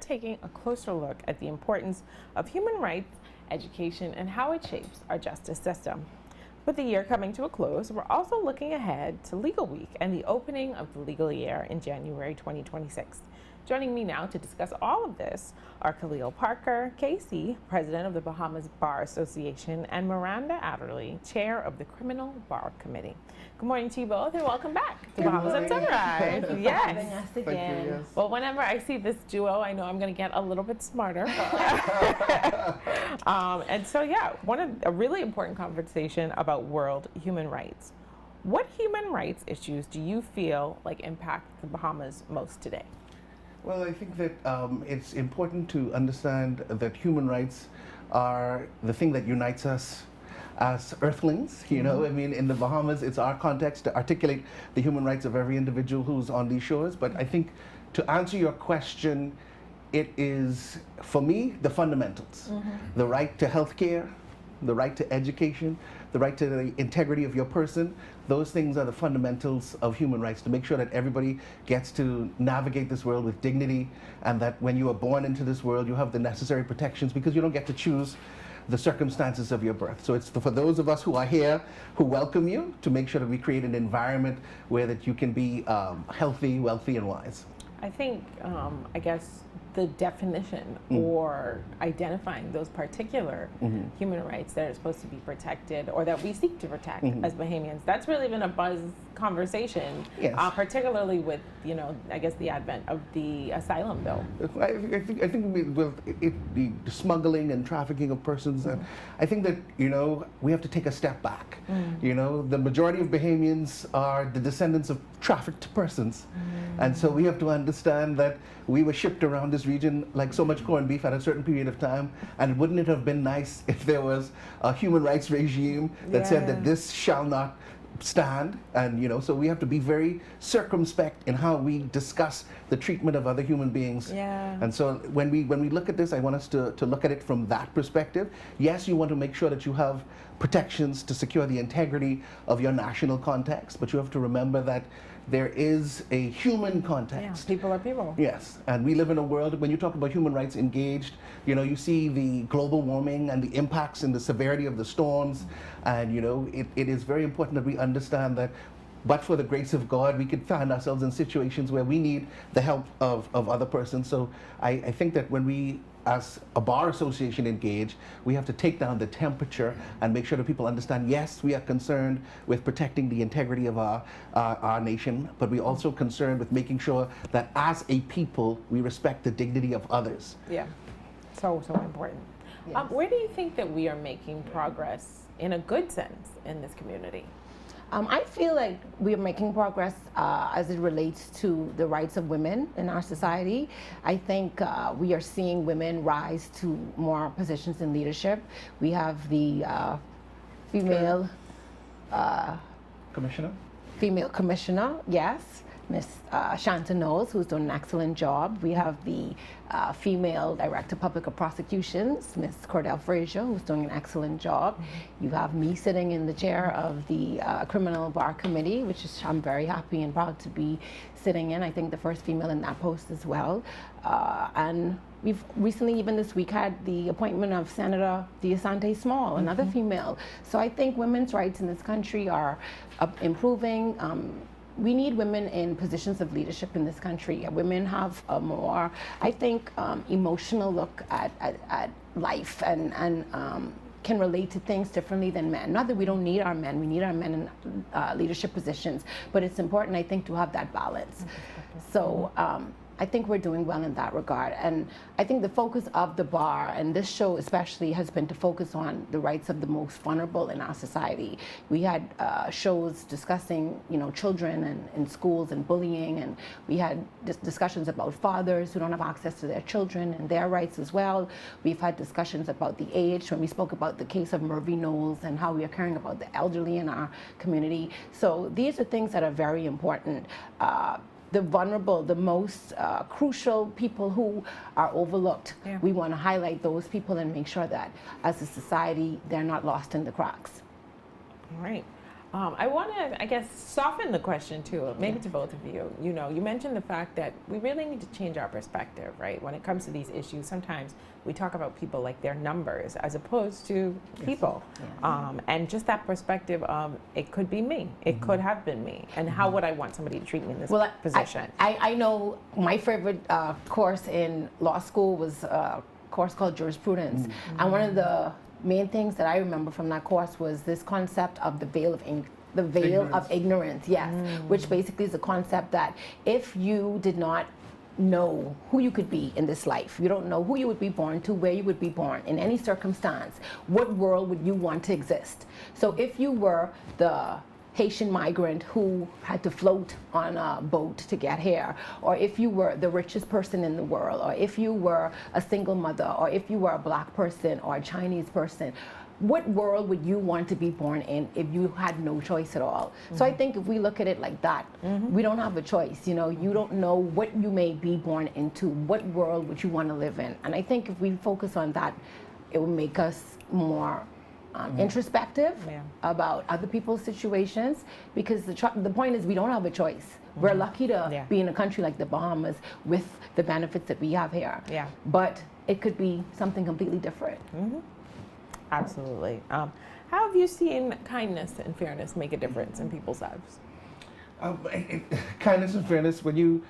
taking a closer look at the importance of human rights, education, and how it shapes our justice system. With the year coming to a close, we're also looking ahead to Legal Week and the opening of the legal year in January 2026. Joining me now to discuss all of this are Khalil Parker, KC, President of the Bahamas Bar Association, and Miranda Adderley, Chair of the Criminal Bar Committee. Good morning to you both, and welcome back to Bahamas at Sunrise. Yes. Thank you, yes. Well, whenever I see this duo, I know I'm going to get a little bit smarter. And so, a really important conversation about world human rights. What human rights issues do you feel like impact the Bahamas most today? Well, I think that it's important to understand that human rights are the thing that unites us as earthlings. You know, I mean, in the Bahamas, it's our context to articulate the human rights of every individual who's on these shores. But I think to answer your question, it is, for me, the fundamentals. The right to health care, the right to education, the right to the integrity of your person. Those things are the fundamentals of human rights, to make sure that everybody gets to navigate this world with dignity, and that when you are born into this world, you have the necessary protections, because you don't get to choose the circumstances of your birth. So it's for those of us who are here, who welcome you, to make sure that we create an environment where that you can be healthy, wealthy, and wise. I think, I guess, the definition or identifying those particular human rights that are supposed to be protected, or that we seek to protect as Bahamians, that's really been a buzz conversation, particularly with, I guess, the advent of the asylum bill. I think with the smuggling and trafficking of persons, and I think that, we have to take a step back. The majority of Bahamians are the descendants of trafficked persons. And so we have to understand that we were shipped around this region like so much corned beef at a certain period of time, and wouldn't it have been nice if there was a human rights regime that said that this shall not stand? And so we have to be very circumspect in how we discuss the treatment of other human beings. And so when we look at this, I want us to look at it from that perspective. Yes, you want to make sure that you have protections to secure the integrity of your national context, but you have to remember that there is a human context. People are people. Yes, and we live in a world, when you talk about human rights engaged, you see the global warming and the impacts and the severity of the storms, and it is very important that we understand that, but for the grace of God, we could find ourselves in situations where we need the help of other persons. So I think that when we, as a bar association, engage, we have to take down the temperature and make sure that people understand, yes, we are concerned with protecting the integrity of our nation, but we're also concerned with making sure that as a people, we respect the dignity of others. Yeah, so important. Yes. Where do you think that we are making progress in a good sense in this community? I feel like we are making progress as it relates to the rights of women in our society. I think we are seeing women rise to more positions in leadership. We have the female commissioner, yes, Miss Shanta Knowles, who's done an excellent job. We have the female director of public prosecutions, Miss Cordell Frazier, who's doing an excellent job. You have me sitting in the chair of the Criminal Bar Committee, which is, I'm very happy and proud to be sitting in. I think the first female in that post as well. And we've recently, even this week, had the appointment of Senator Deasante Small, another female. So I think women's rights in this country are improving. We need women in positions of leadership in this country. Women have a more, I think, emotional look at life and can relate to things differently than men. Not that we don't need our men, we need our men in leadership positions, but it's important, I think, to have that balance. So I think we're doing well in that regard. And I think the focus of the bar, and this show especially, has been to focus on the rights of the most vulnerable in our society. We had shows discussing, children in schools and bullying, and we had discussions about fathers who don't have access to their children and their rights as well. We've had discussions about the age, when we spoke about the case of Murphy Knowles and how we are caring about the elderly in our community. So these are things that are very important. The vulnerable, the most crucial people who are overlooked. We want to highlight those people and make sure that as a society, they're not lost in the cracks. All right. I want to, I guess, soften the question too, maybe to both of you. You know, you mentioned the fact that we really need to change our perspective, right? When it comes to these issues, sometimes we talk about people like their numbers as opposed to people. And just that perspective of it could be me, it could have been me, and how would I want somebody to treat me in this position? I know my favorite course in law school was a course called jurisprudence. And one of the main things that I remember from that course was this concept of the veil of ignorance, yes, which basically is a concept that if you did not know who you could be in this life, you don't know who you would be born to, where you would be born, in any circumstance, what world would you want to exist? So if you were the Haitian migrant who had to float on a boat to get here, or if you were the richest person in the world, or if you were a single mother, or if you were a black person or a Chinese person, what world would you want to be born in if you had no choice at all? So I think if we look at it like that, we don't have a choice. You know, you don't know what you may be born into, what world would you want to live in. And I think if we focus on that, it will make us more introspective about other people's situations, because the point is we don't have a choice. We're lucky to be in a country like the Bahamas with the benefits that we have here. But it could be something completely different. Absolutely. How have you seen kindness and fairness make a difference in people's lives? Kindness and fairness, when you,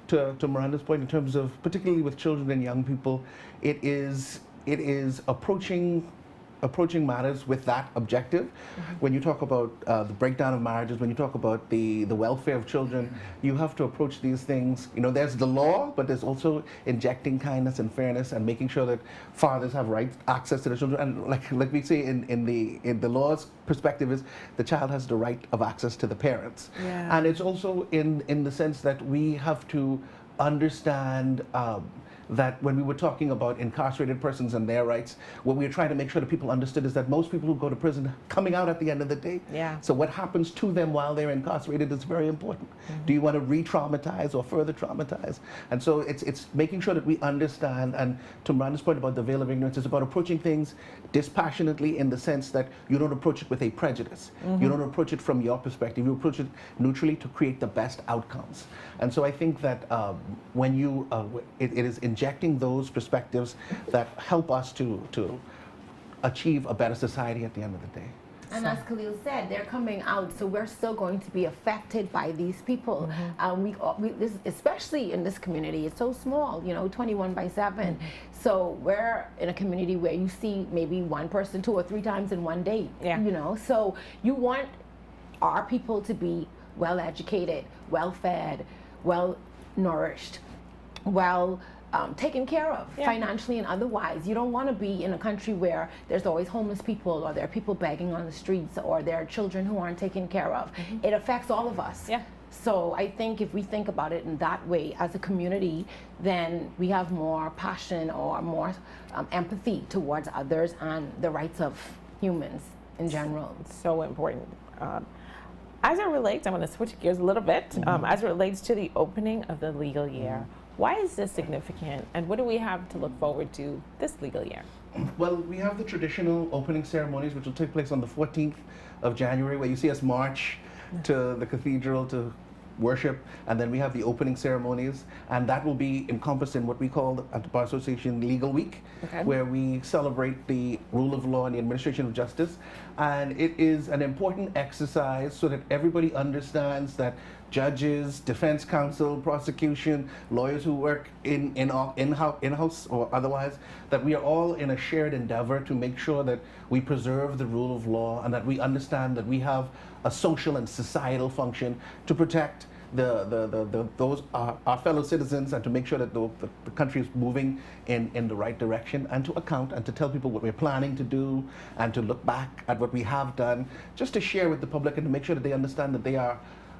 to Miranda's point, in terms of particularly with children and young people, it is approaching matters with that objective. When you talk about the breakdown of marriages, when you talk about the welfare of children, you have to approach these things. You know, there's the law, but there's also injecting kindness and fairness and making sure that fathers have access to the children. And like we say in the law's perspective is the child has the right of access to the parents. And it's also in the sense that we have to understand that when we were talking about incarcerated persons and their rights, what we were trying to make sure that people understood is that most people who go to prison coming out at the end of the day. So what happens to them while they're incarcerated is very important. Do you want to re-traumatize or further traumatize? And so it's making sure that we understand, and to Miranda's point about the veil of ignorance, it's about approaching things dispassionately in the sense that you don't approach it with a prejudice. You don't approach it from your perspective. You approach it neutrally to create the best outcomes. And so I think that when you, it is injecting those perspectives that help us to achieve a better society at the end of the day. And as Khalil said, they're coming out, so we're still going to be affected by these people. Especially in this community, it's so small, you know, 21 by 7. So we're in a community where you see maybe one person 2 or 3 times in one day, you know. So you want our people to be well educated, well fed, well nourished, well taken care of financially and otherwise. You don't want to be in a country where there's always homeless people, or there are people begging on the streets, or there are children who aren't taken care of. It affects all of us. So I think if we think about it in that way as a community, then we have more passion or more empathy towards others and the rights of humans in general. So important. As it relates, I'm going to switch gears a little bit. As it relates to the opening of the legal year, why is this significant, and what do we have to look forward to this legal year? Well, we have the traditional opening ceremonies, which will take place on the 14th of January, where you see us march to the cathedral to worship, and then we have the opening ceremonies, and that will be encompassed in what we call at the Bar Association Legal Week, where we celebrate the rule of law and the administration of justice. And it is an important exercise so that everybody understands that judges, defense counsel, prosecution, lawyers who work in-house or otherwise, that we are all in a shared endeavor to make sure that we preserve the rule of law, and that we understand that we have a social and societal function to protect those our fellow citizens, and to make sure that the country is moving in the right direction, and to account and to tell people what we're planning to do, and to look back at what we have done, just to share with the public and to make sure that they understand that they are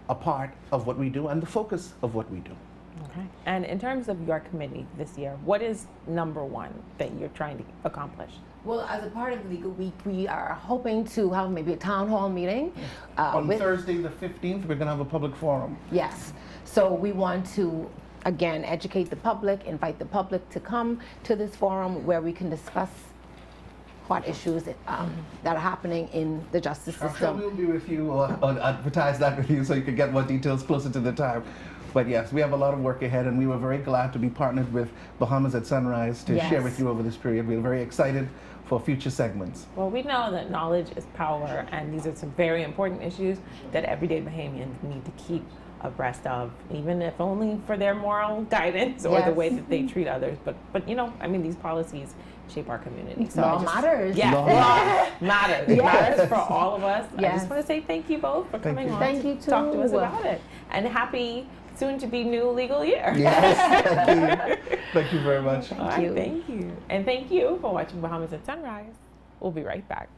a part of what we do and the focus of what we do. Okay. And in terms of your committee this year, what is number one that you're trying to accomplish? Well, as a part of the Legal Week, we are hoping to have maybe a town hall meeting. On Thursday the 15th, we're going to have a public forum. Yes. So we want to, again, educate the public, invite the public to come to this forum where we can discuss hot issues that are happening in the justice I'm sure system. we'll be with you or advertise that with you so you can get more details closer to the time. But yes, we have a lot of work ahead, and we were very glad to be partnered with Bahamas at Sunrise to share with you over this period. We're very excited for future segments. Well, we know that knowledge is power, and these are some very important issues that everyday Bahamians need to keep abreast of, even if only for their moral guidance or the way that they treat others. But you know, I mean, these policies shape our community. So Law matters. Yeah, law matters. It matters for all of us. I Yes. just want to say thank you both for coming you. on Thank to you talk to us too. about it. And happy soon-to-be new legal year. Yes, thank you. Thank you very much. All right, you. thank you. And thank you for watching Bahamas at Sunrise. We'll be right back.